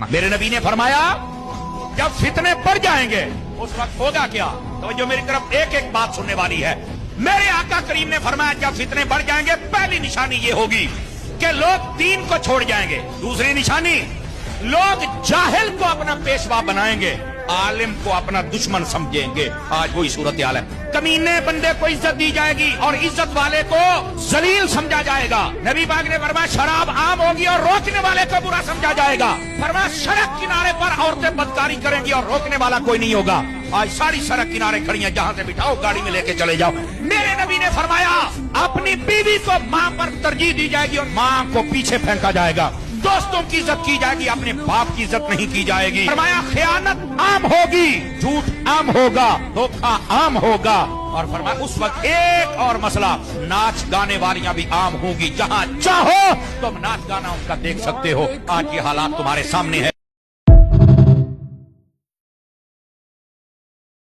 मेरे नबी ने फरमाया जब फितने बढ़ जाएंगे उस वक्त होगा क्या। तो जो मेरी तरफ एक एक बात सुनने वाली है। मेरे आका करीम ने फरमाया जब फितने बढ़ जाएंगे पहली निशानी ये होगी कि लोग दीन को छोड़ जाएंगे। दूसरी निशानी लोग जाहिल को अपना पेशवा बनाएंगे, आलिम को अपना दुश्मन समझेंगे। आज वही सूरत हाल है। कमीने बंदे को इज्जत दी जाएगी और इज्जत वाले को जलील समझा जाएगा। नबी पाक ने फरमाया शराब आम होगी और रोकने वाले को बुरा समझा जाएगा। फरमाया सड़क किनारे पर औरतें बदकारी करेंगी और रोकने वाला कोई नहीं होगा। आज सारी सड़क किनारे खड़ी हैं, जहां से बिठाओ गाड़ी में लेके चले जाओ। मेरे नबी ने फरमाया अपनी बीवी को मां पर तरजीह दी जाएगी और मां को पीछे फेंका जाएगा। दोस्तों की इज्जत की जाएगी, अपने बाप की इज्जत नहीं की जाएगी। फरमाया खयानत आम होगी, झूठ आम होगा, धोखा आम होगा। और फरमाया उस वक्त एक और मसला, नाच गाने वालियां भी आम होंगी। जहां चाहो तुम नाच गाना उनका देख सकते हो। आज ये हालात तुम्हारे सामने है।